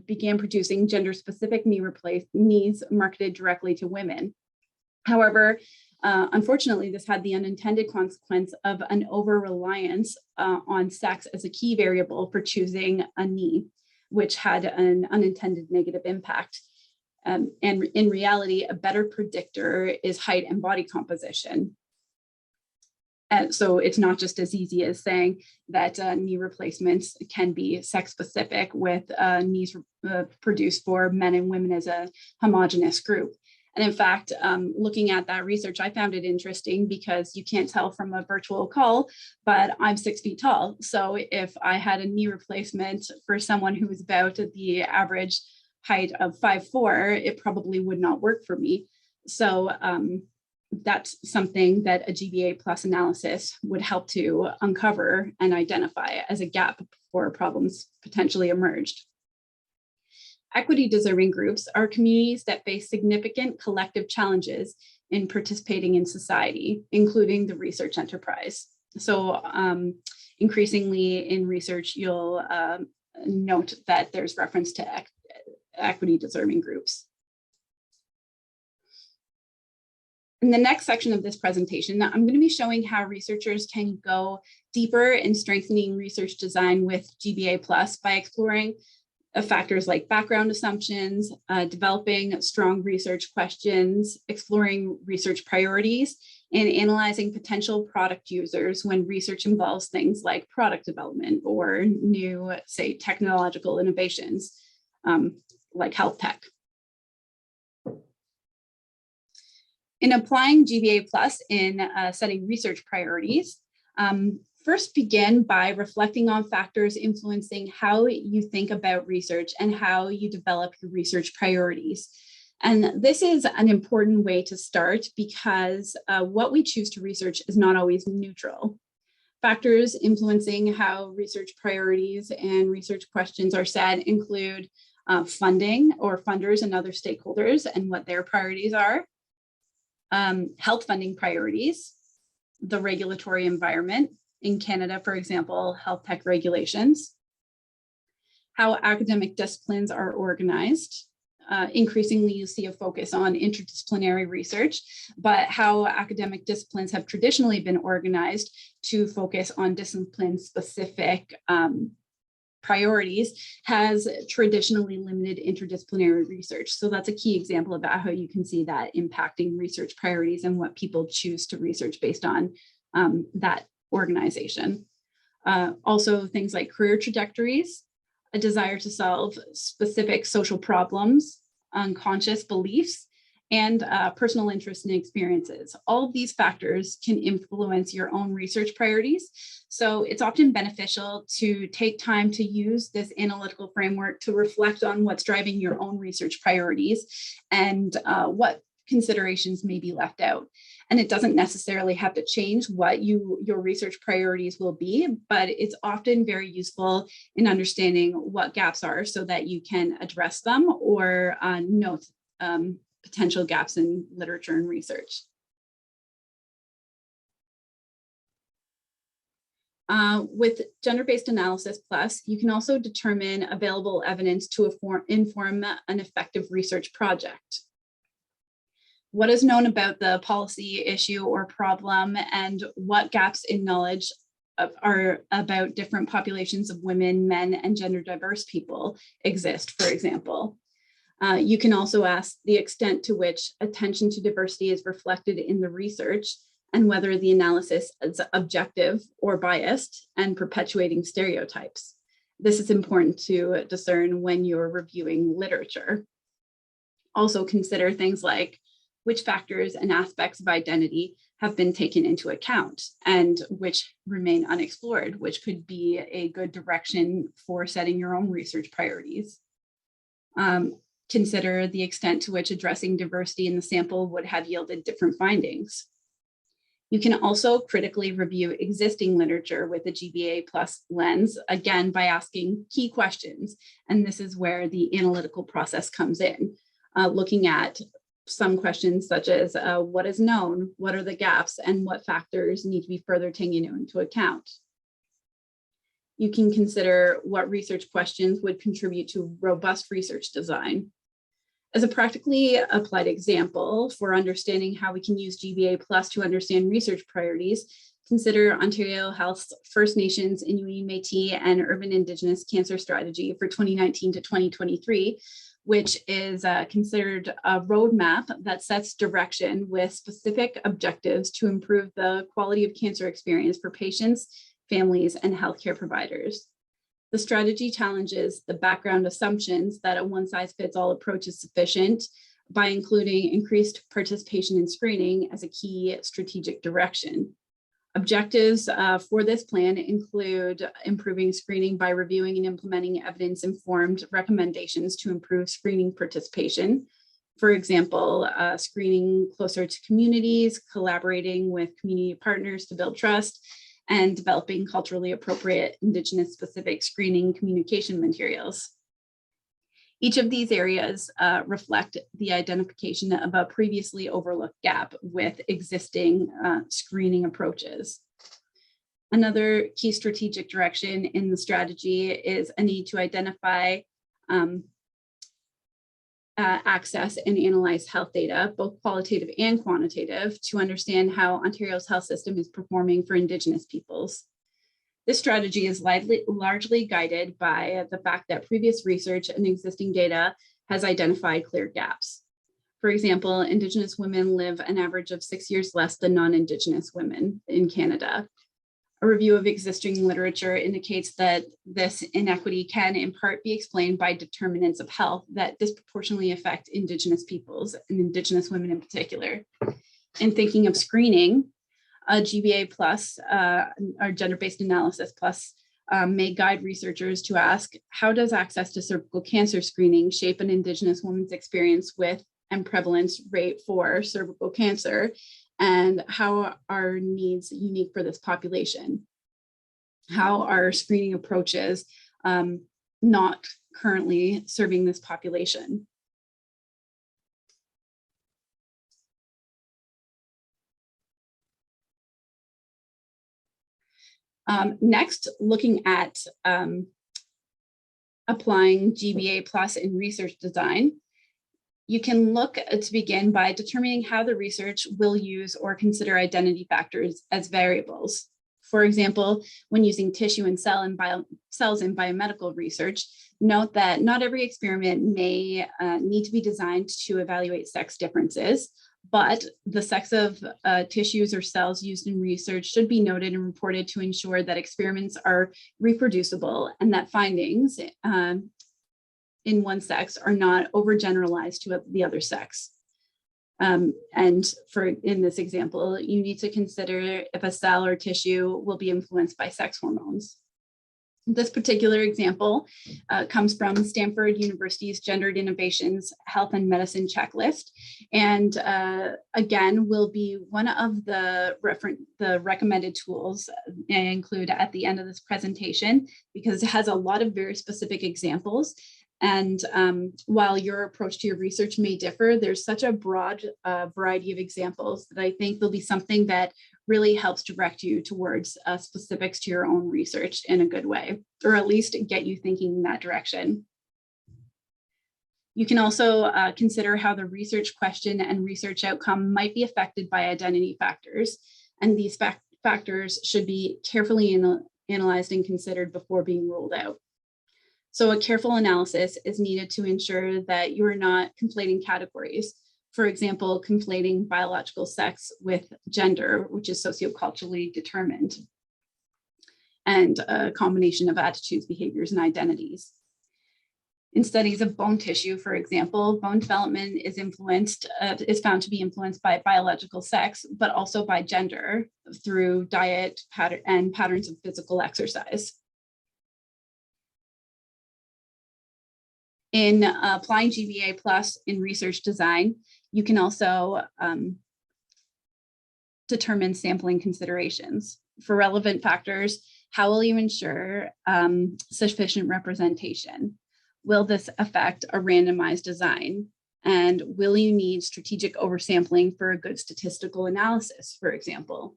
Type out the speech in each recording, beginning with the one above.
began producing gender-specific knees marketed directly to women. However, unfortunately, this had the unintended consequence of an over-reliance on sex as a key variable for choosing a knee, which had an unintended negative impact. And in reality, a better predictor is height and body composition. And so it's not just as easy as saying that knee replacements can be sex specific with knees produced for men and women as a homogeneous group. And in fact, looking at that research, I found it interesting because you can't tell from a virtual call, but I'm 6 feet tall. So if I had a knee replacement for someone who was about the average height of 5'4", it probably would not work for me. So that's something that a GBA plus analysis would help to uncover and identify as a gap before problems potentially emerged. Equity deserving groups are communities that face significant collective challenges in participating in society, including the research enterprise. So increasingly in research, you'll note that there's reference to equity deserving groups. In the next section of this presentation, I'm going to be showing how researchers can go deeper in strengthening research design with GBA Plus by exploring factors like background assumptions, developing strong research questions, exploring research priorities, and analyzing potential product users when research involves things like product development or new, say, technological innovations like health tech. In applying GBA Plus in setting research priorities, first begin by reflecting on factors influencing how you think about research and how you develop your research priorities. And this is an important way to start because what we choose to research is not always neutral. Factors influencing how research priorities and research questions are set include funding or funders and other stakeholders and what their priorities are. Health funding priorities, the regulatory environment, in Canada, for example, health tech regulations, how academic disciplines are organized. Increasingly, you see a focus on interdisciplinary research, but how academic disciplines have traditionally been organized to focus on discipline-specific priorities has traditionally limited interdisciplinary research. So that's a key example about how you can see that impacting research priorities and what people choose to research based on that organization. Also things like career trajectories, a desire to solve specific social problems, unconscious beliefs, and personal interests and experiences. All of these factors can influence your own research priorities. So it's often beneficial to take time to use this analytical framework to reflect on what's driving your own research priorities and what considerations may be left out. And it doesn't necessarily have to change what your research priorities will be, but it's often very useful in understanding what gaps are so that you can address them or note potential gaps in literature and research. With Gender-Based Analysis Plus, you can also determine available evidence to inform an effective research project. What is known about the policy issue or problem, and what gaps in knowledge are about different populations of women, men, and gender diverse people exist, for example. You can also ask the extent to which attention to diversity is reflected in the research and whether the analysis is objective or biased and perpetuating stereotypes. This is important to discern when you're reviewing literature. Also consider things like which factors and aspects of identity have been taken into account and which remain unexplored, which could be a good direction for setting your own research priorities. Consider the extent to which addressing diversity in the sample would have yielded different findings. You can also critically review existing literature with a GBA plus lens, again, by asking key questions. And this is where the analytical process comes in, looking at some questions such as what is known, what are the gaps, and what factors need to be further taken into account. You can consider what research questions would contribute to robust research design. As a practically applied example for understanding how we can use GBA Plus to understand research priorities, consider Ontario Health's First Nations, Inuit Métis, and Urban Indigenous Cancer Strategy for 2019 to 2023, which is considered a roadmap that sets direction with specific objectives to improve the quality of cancer experience for patients, families, and healthcare providers. The strategy challenges the background assumptions that a one-size-fits-all approach is sufficient by including increased participation in screening as a key strategic direction. Objectives for this plan include improving screening by reviewing and implementing evidence-informed recommendations to improve screening participation. For example, screening closer to communities, collaborating with community partners to build trust, and developing culturally appropriate Indigenous-specific screening communication materials. Each of these areas reflect the identification of a previously overlooked gap with existing screening approaches. Another key strategic direction in the strategy is a need to identify access and analyze health data, both qualitative and quantitative, to understand how Ontario's health system is performing for Indigenous peoples. This strategy is largely guided by the fact that previous research and existing data has identified clear gaps. For example, Indigenous women live an average of 6 years less than non-Indigenous women in Canada. A review of existing literature indicates that this inequity can in part be explained by determinants of health that disproportionately affect Indigenous peoples and Indigenous women in particular. In thinking of screening, a GBA plus, or gender-based analysis plus, may guide researchers to ask, how does access to cervical cancer screening shape an Indigenous woman's experience with and prevalence rate for cervical cancer? And how are needs unique for this population? How are screening approaches not currently serving this population? Next, looking at applying GBA plus in research design, you can look to begin by determining how the research will use or consider identity factors as variables. For example, when using tissue and cells in biomedical research, note that not every experiment may need to be designed to evaluate sex differences, but the sex of tissues or cells used in research should be noted and reported to ensure that experiments are reproducible and that findings in one sex are not overgeneralized to the other sex. And in this example, you need to consider if a cell or tissue will be influenced by sex hormones. This particular example comes from Stanford University's Gendered Innovations Health and Medicine Checklist, and again, will be one of the recommended tools I include at the end of this presentation, because it has a lot of very specific examples. And while your approach to your research may differ, there's such a broad variety of examples that I think there'll be something that really helps direct you towards specifics to your own research in a good way, or at least get you thinking in that direction. You can also consider how the research question and research outcome might be affected by identity factors, and these factors should be carefully analyzed and considered before being ruled out. So a careful analysis is needed to ensure that you are not conflating categories. For example, conflating biological sex with gender, which is socioculturally determined, and a combination of attitudes, behaviors, and identities. In studies of bone tissue, for example, bone development is found to be influenced by biological sex, but also by gender through diet and patterns of physical exercise. In applying GBA plus in research design, you can also determine sampling considerations. For relevant factors, how will you ensure sufficient representation? Will this affect a randomized design? And will you need strategic oversampling for a good statistical analysis, for example?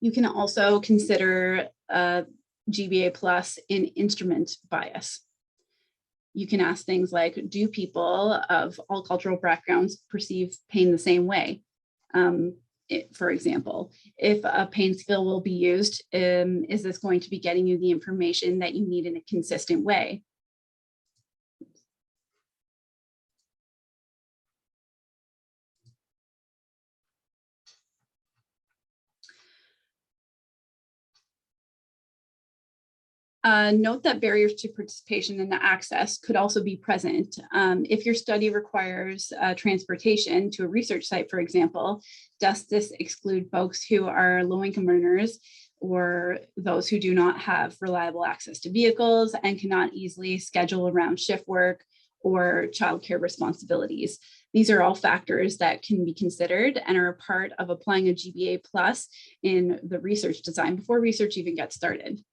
You can also consider GBA plus in instrument bias. You can ask things like, do people of all cultural backgrounds perceive pain the same way? For example, if a pain scale will be used, is this going to be getting you the information that you need in a consistent way? Note that barriers to participation and access could also be present. If your study requires transportation to a research site, for example, does this exclude folks who are low-income earners or those who do not have reliable access to vehicles and cannot easily schedule around shift work or childcare responsibilities? These are all factors that can be considered and are a part of applying a GBA plus in the research design before research even gets started.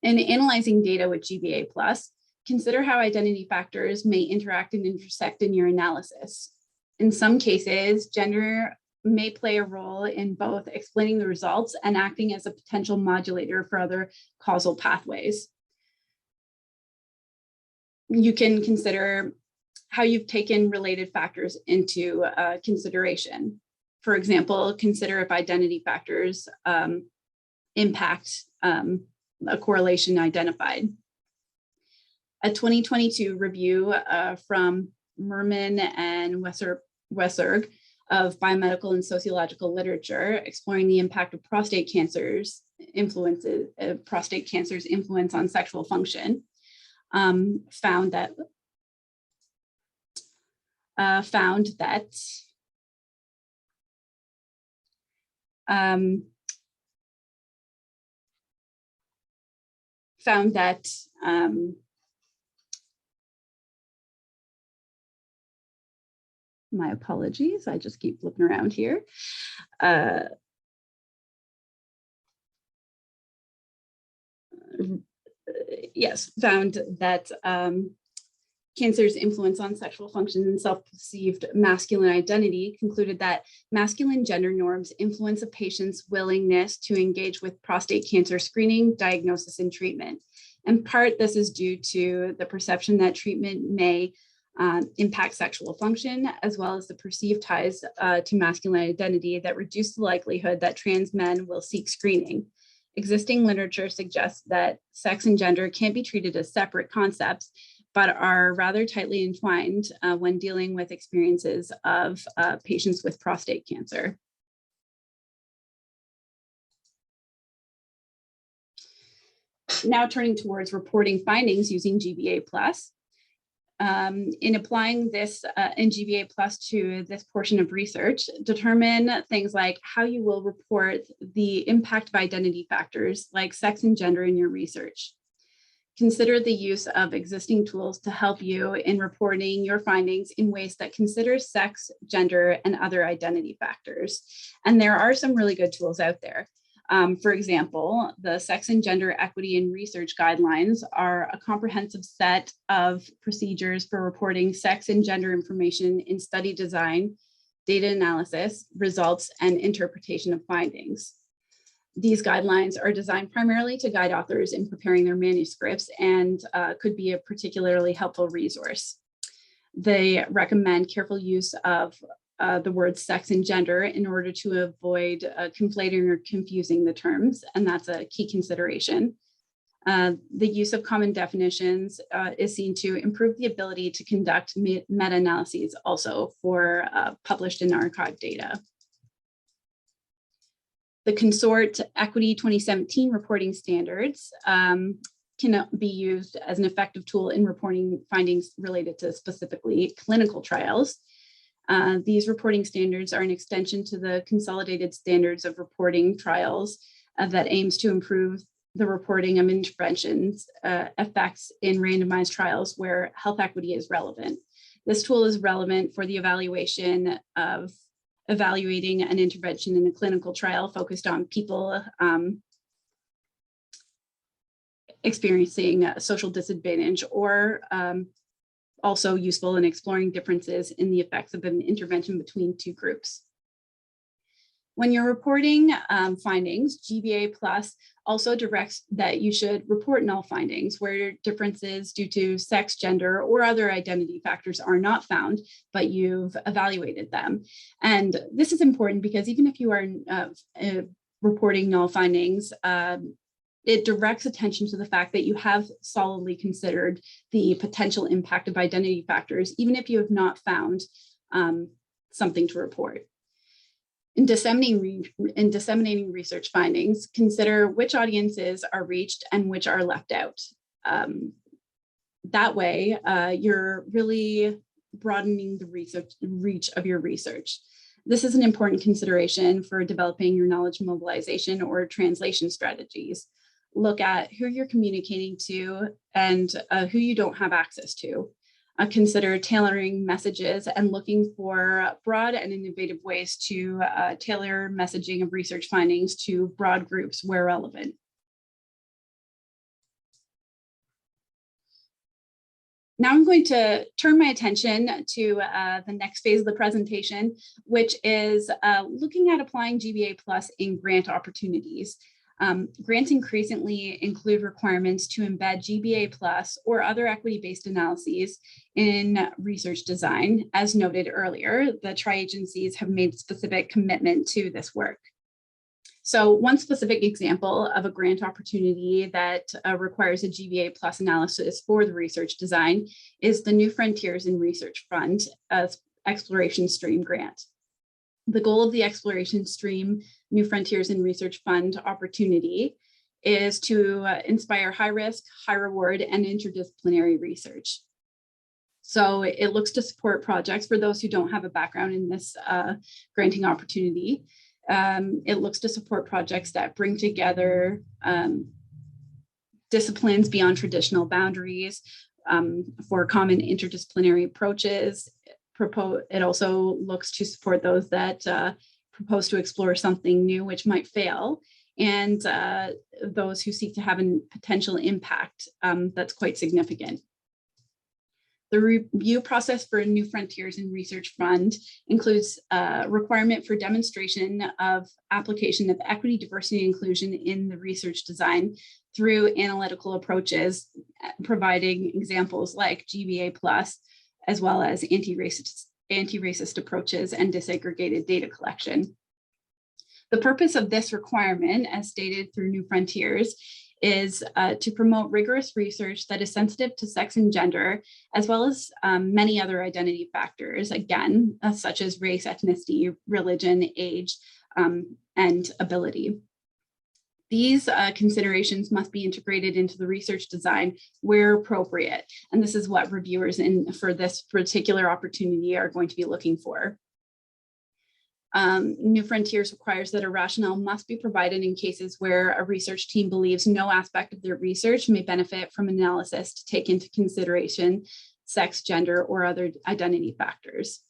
In analyzing data with GBA plus, consider how identity factors may interact and intersect in your analysis. In some cases, gender may play a role in both explaining the results and acting as a potential modulator for other causal pathways. You can consider how you've taken related factors into consideration. For example, consider if identity factors impact a correlation identified. A 2022 review from Merman and Wesserg of biomedical and sociological literature exploring the impact of prostate cancer's influence on sexual function found that my apologies, I just keep flipping around here. Yes, found that cancer's influence on sexual function and self-perceived masculine identity concluded that masculine gender norms influence a patient's willingness to engage with prostate cancer screening, diagnosis, and treatment. In part, this is due to the perception that treatment may impact sexual function, as well as the perceived ties to masculine identity that reduce the likelihood that trans men will seek screening. Existing literature suggests that sex and gender can't be treated as separate concepts, but are rather tightly entwined when dealing with experiences of patients with prostate cancer. Now turning towards reporting findings using GBA plus. In applying this in GBA plus to this portion of research, determine things like how you will report the impact of identity factors like sex and gender in your research. Consider the use of existing tools to help you in reporting your findings in ways that consider sex, gender, and other identity factors. And there are some really good tools out there. For example, the Sex and Gender Equity in Research Guidelines are a comprehensive set of procedures for reporting sex and gender information in study design, data analysis, results, and interpretation of findings. These guidelines are designed primarily to guide authors in preparing their manuscripts and could be a particularly helpful resource. They recommend careful use of the words sex and gender in order to avoid conflating or confusing the terms, and that's a key consideration. The use of common definitions is seen to improve the ability to conduct meta-analyses also for published and archived data. The Consort Equity 2017 reporting standards can be used as an effective tool in reporting findings related to specifically clinical trials. These reporting standards are an extension to the consolidated standards of reporting trials that aims to improve the reporting of interventions effects in randomized trials where health equity is relevant. This tool is relevant for the evaluating an intervention in a clinical trial focused on people experiencing social disadvantage, or also useful in exploring differences in the effects of an intervention between two groups. When you're reporting findings, GBA Plus also directs that you should report null findings where differences due to sex, gender, or other identity factors are not found, but you've evaluated them. And this is important because even if you are reporting null findings, it directs attention to the fact that you have solidly considered the potential impact of identity factors, even if you have not found something to report. In disseminating research findings, consider which audiences are reached and which are left out. That way, you're really broadening the reach of your research. This is an important consideration for developing your knowledge mobilization or translation strategies. Look at who you're communicating to and who you don't have access to. Consider tailoring messages and looking for broad and innovative ways to tailor messaging of research findings to broad groups where relevant. Now I'm going to turn my attention to the next phase of the presentation, which is looking at applying GBA Plus in grant opportunities. Grants increasingly include requirements to embed GBA Plus or other equity-based analyses in research design. As noted earlier, the tri-agencies have made specific commitment to this work. So one specific example of a grant opportunity that requires a GBA Plus analysis for the research design is the New Frontiers in Research Fund Exploration Stream Grant. The goal of the Exploration Stream New Frontiers in Research Fund opportunity is to inspire high risk, high reward, and interdisciplinary research. So it looks to support projects for those who don't have a background in this granting opportunity. It looks to support projects that bring together disciplines beyond traditional boundaries for common interdisciplinary approaches. It also looks to support those that propose to explore something new which might fail, and those who seek to have a potential impact that's quite significant. The review process for New Frontiers in Research Fund includes a requirement for demonstration of application of equity, diversity, and inclusion in the research design through analytical approaches, providing examples like GBA Plus, as well as anti-racist approaches and disaggregated data collection. The purpose of this requirement, as stated through New Frontiers, is to promote rigorous research that is sensitive to sex and gender, as well as many other identity factors, again, such as race, ethnicity, religion, age, and ability. These considerations must be integrated into the research design where appropriate. And this is what reviewers for this particular opportunity are going to be looking for. New Frontiers requires that a rationale must be provided in cases where a research team believes no aspect of their research may benefit from analysis to take into consideration sex, gender, or other identity factors.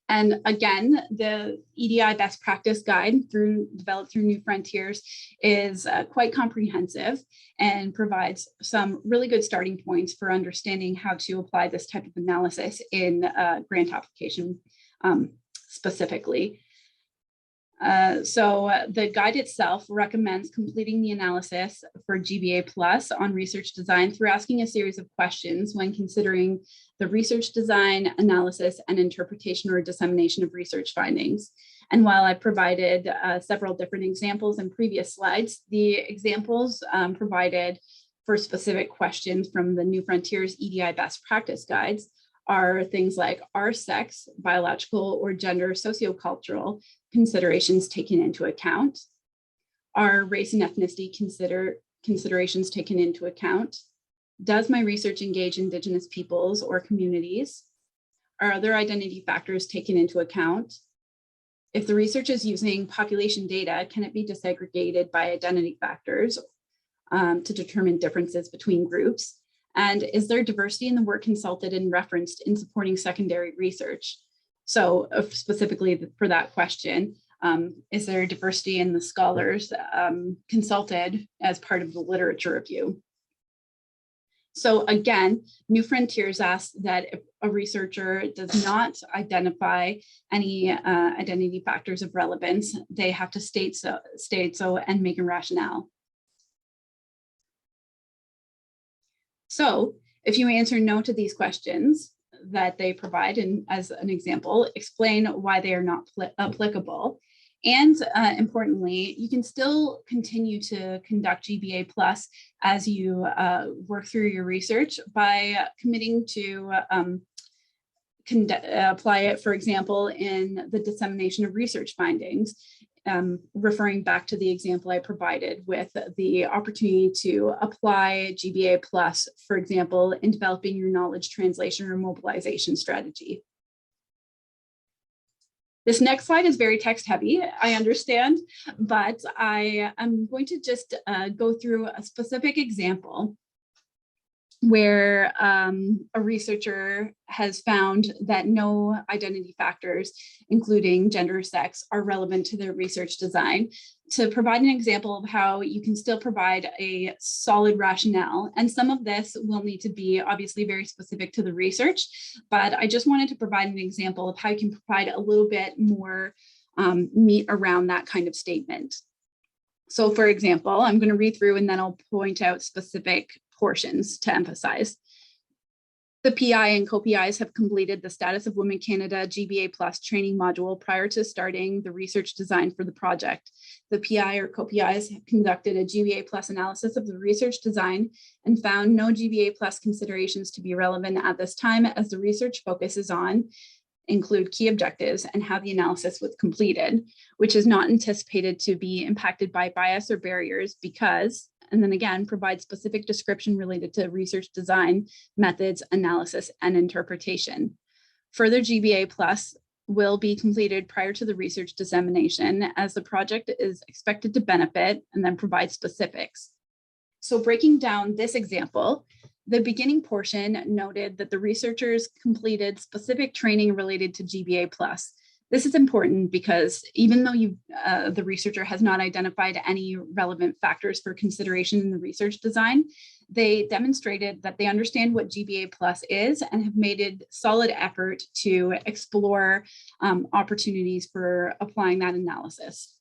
And again, the EDI best practice guide developed through New Frontiers is quite comprehensive and provides some really good starting points for understanding how to apply this type of analysis in grant application specifically. So the guide itself recommends completing the analysis for GBA Plus on research design through asking a series of questions when considering the research design, analysis, and interpretation or dissemination of research findings. And while I provided several different examples in previous slides, the examples provided for specific questions from the New Frontiers EDI best practice guides are things like, are sex, biological, or gender sociocultural considerations taken into account? Are race and ethnicity considerations taken into account? Does my research engage Indigenous peoples or communities? Are other identity factors taken into account? If the research is using population data, can it be disaggregated by identity factors to determine differences between groups? And is there diversity in the work consulted and referenced in supporting secondary research? So specifically for that question, is there diversity in the scholars consulted as part of the literature review? So again, New Frontiers asks that if a researcher does not identify any identity factors of relevance, they have to state so and make a rationale. So if you answer no to these questions that they provide, and as an example, explain why they are not applicable. And importantly, you can still continue to conduct GBA Plus as you work through your research by committing to apply it, for example, in the dissemination of research findings, referring back to the example I provided with the opportunity to apply GBA Plus, for example, in developing your knowledge translation or mobilization strategy. This next slide is very text heavy, I understand, but I am going to just go through a specific example where a researcher has found that no identity factors, including gender or sex, are relevant to their research design, to provide an example of how you can still provide a solid rationale. And some of this will need to be obviously very specific to the research, but I just wanted to provide an example of how you can provide a little bit more meat around that kind of statement. So for example, I'm going to read through and then I'll point out specific portions to emphasize. The PI and co-PIs have completed the Status of Women Canada GBA Plus training module prior to starting the research design for the project. The PI or co-PIs have conducted a GBA Plus analysis of the research design and found no GBA Plus considerations to be relevant at this time, as the research focuses on include key objectives and how the analysis was completed, which is not anticipated to be impacted by bias or barriers because, and then again, provide specific description related to research design, methods, analysis, and interpretation. Further GBA Plus will be completed prior to the research dissemination, as the project is expected to benefit, and then provide specifics. So breaking down this example, the beginning portion noted that the researchers completed specific training related to GBA Plus. This is important because even though the researcher has not identified any relevant factors for consideration in the research design, they demonstrated that they understand what GBA Plus is and have made a solid effort to explore opportunities for applying that analysis.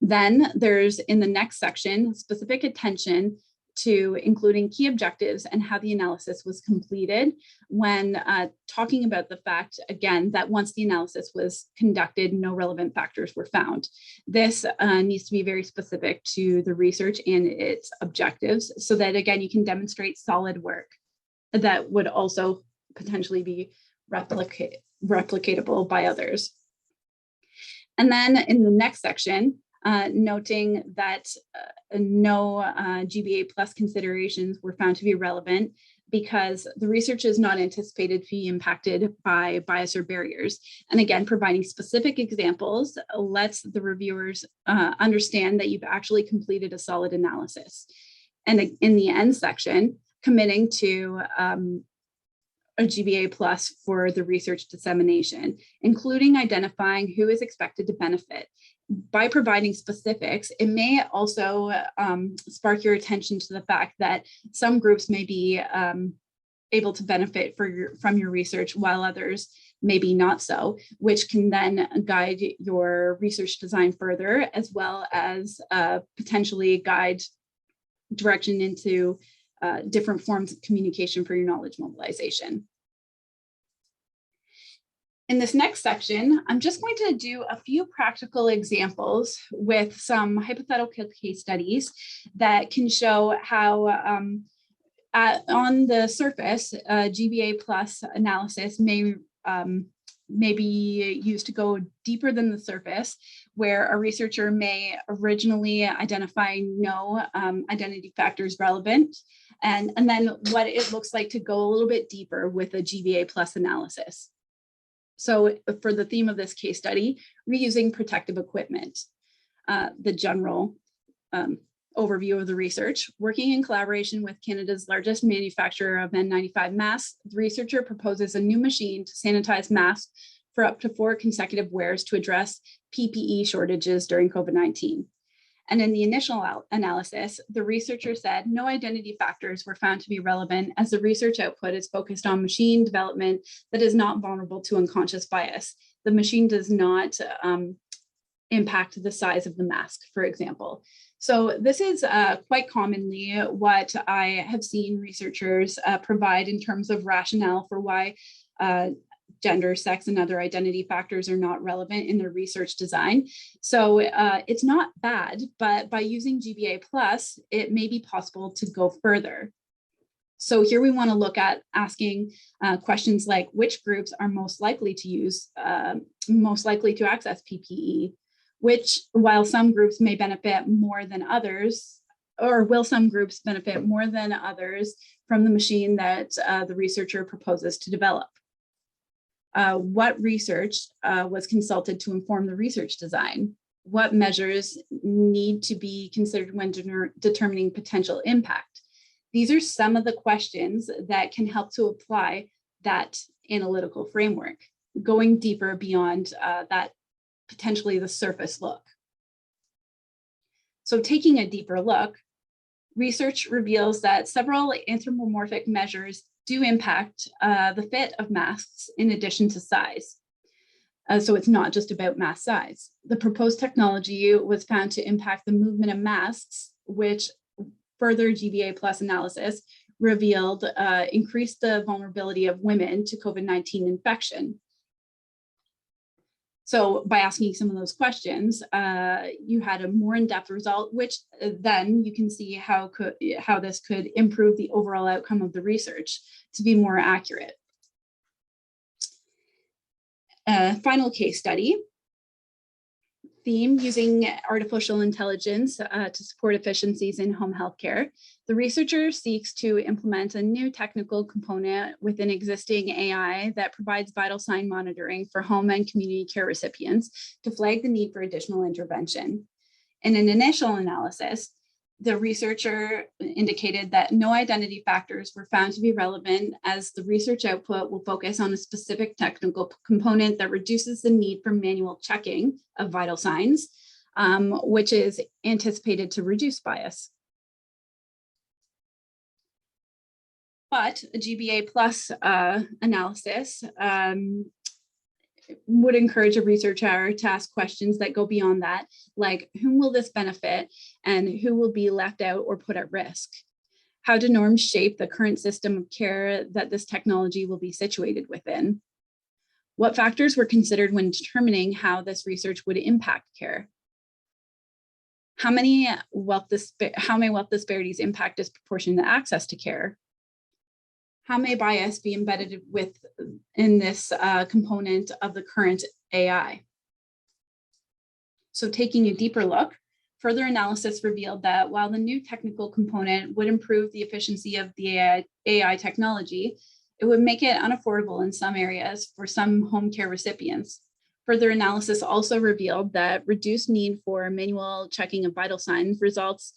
Then there's, in the next section, specific attention to including key objectives and how the analysis was completed when talking about the fact, again, that once the analysis was conducted, no relevant factors were found. This needs to be very specific to the research and its objectives so that, again, you can demonstrate solid work that would also potentially be replicatable by others. And then in the next section, noting that no GBA Plus considerations were found to be relevant because the research is not anticipated to be impacted by bias or barriers. And again, providing specific examples lets the reviewers understand that you've actually completed a solid analysis. And in the end section, committing to a GBA Plus for the research dissemination, including identifying who is expected to benefit. By providing specifics, it may also spark your attention to the fact that some groups may be able to benefit from your research while others maybe not so, which can then guide your research design further, as well as potentially guide direction into different forms of communication for your knowledge mobilization. In this next section, I'm just going to do a few practical examples with some hypothetical case studies that can show how on the surface, GBA Plus analysis may be used to go deeper than the surface, where a researcher may originally identify no identity factors relevant, and then what it looks like to go a little bit deeper with a GBA Plus analysis. So for the theme of this case study, reusing protective equipment, the general overview of the research. Working in collaboration with Canada's largest manufacturer of N95 masks, the researcher proposes a new machine to sanitize masks for up to 4 consecutive wears to address PPE shortages during COVID-19. And in the initial analysis, the researcher said no identity factors were found to be relevant as the research output is focused on machine development that is not vulnerable to unconscious bias. The machine does not impact the size of the mask, for example. So this is quite commonly what I have seen researchers provide in terms of rationale for why gender, sex, and other identity factors are not relevant in their research design. So it's not bad, but by using GBA+, it may be possible to go further. So here we want to look at asking questions like which groups are most likely to access PPE, which, while some groups may benefit more than others, or will some groups benefit more than others from the machine that the researcher proposes to develop? What research was consulted to inform the research design? What measures need to be considered when determining potential impact? These are some of the questions that can help to apply that analytical framework, going deeper beyond that potentially the surface look. So taking a deeper look, research reveals that several anthropomorphic measures do impact the fit of masks in addition to size. So it's not just about mask size. The proposed technology was found to impact the movement of masks, which further GBA+ analysis revealed increased the vulnerability of women to COVID-19 infection. So by asking some of those questions, you had a more in-depth result, which then you can see how this could improve the overall outcome of the research to be more accurate. Final case study. Theme: using artificial intelligence to support efficiencies in home healthcare. The researcher seeks to implement a new technical component within existing AI that provides vital sign monitoring for home and community care recipients to flag the need for additional intervention. In an initial analysis, the researcher indicated that no identity factors were found to be relevant as the research output will focus on a specific technical component that reduces the need for manual checking of vital signs, which is anticipated to reduce bias. But a GBA+ analysis would encourage a researcher to ask questions that go beyond that, like whom will this benefit and who will be left out or put at risk? How do norms shape the current system of care that this technology will be situated within? What factors were considered when determining how this research would impact care? How may wealth disparities impact disproportionate access to care? How may bias be embedded in this component of the current AI? So taking a deeper look, further analysis revealed that while the new technical component would improve the efficiency of the AI technology, it would make it unaffordable in some areas for some home care recipients. Further analysis also revealed that reduced need for manual checking of vital signs results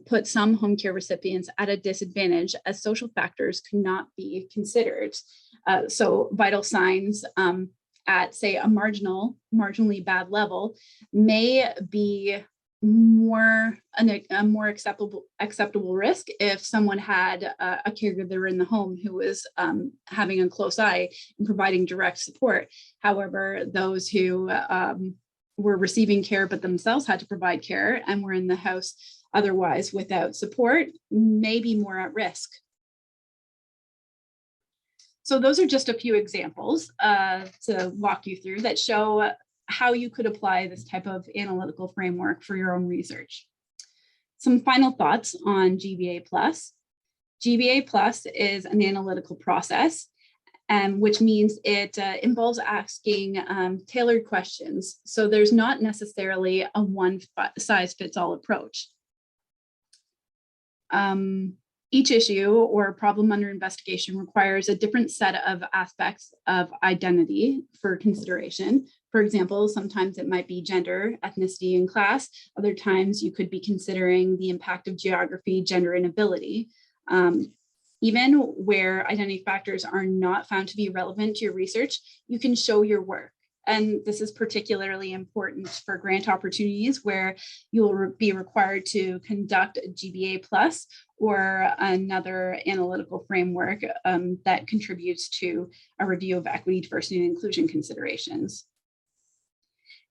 put some home care recipients at a disadvantage as social factors could not be considered. So vital signs at, say, a marginally bad level may be a more acceptable risk if someone had a caregiver in the home who was having a close eye and providing direct support. However, those who were receiving care but themselves had to provide care and were in the house otherwise without support may be more at risk. So those are just a few examples to walk you through that show how you could apply this type of analytical framework for your own research. Some final thoughts on GBA+. GBA+ is an analytical process, which means it involves asking tailored questions. So there's not necessarily a one-size-fits-all approach. Each issue or problem under investigation requires a different set of aspects of identity for consideration. For example, sometimes it might be gender, ethnicity, and class. Other times you could be considering the impact of geography, gender, and ability. Even where identity factors are not found to be relevant to your research, you can show your work And this is particularly important for grant opportunities where you will be required to conduct a GBA plus or another analytical framework that contributes to a review of equity, diversity, and inclusion considerations.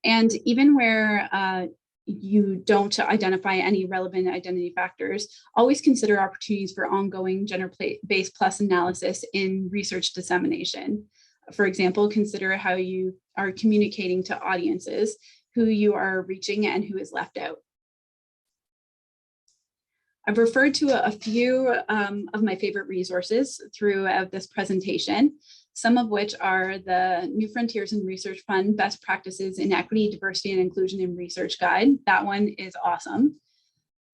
And even where you don't identify any relevant identity factors, always consider opportunities for ongoing gender-based plus analysis in research dissemination. For example, consider how you are communicating to audiences, who you are reaching and who is left out. I've referred to a few of my favorite resources throughout this presentation, some of which are the New Frontiers in Research Fund Best Practices in Equity, Diversity, and Inclusion in Research Guide. That one is awesome.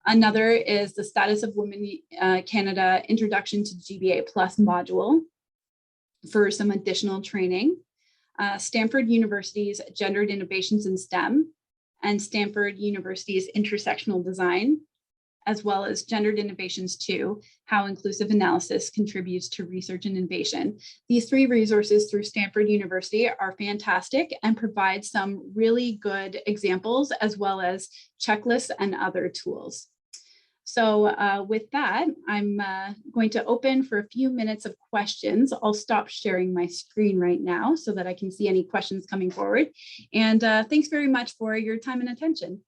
Another is the Status of Women Canada Introduction to GBA Plus module for some additional training. Stanford University's Gendered Innovations in STEM and Stanford University's Intersectional Design, as well as Gendered Innovations 2, How Inclusive Analysis Contributes to Research and Innovation. These three resources through Stanford University are fantastic and provide some really good examples, as well as checklists and other tools. So with that, I'm going to open for a few minutes of questions. I'll stop sharing my screen right now so that I can see any questions coming forward. And thanks very much for your time and attention.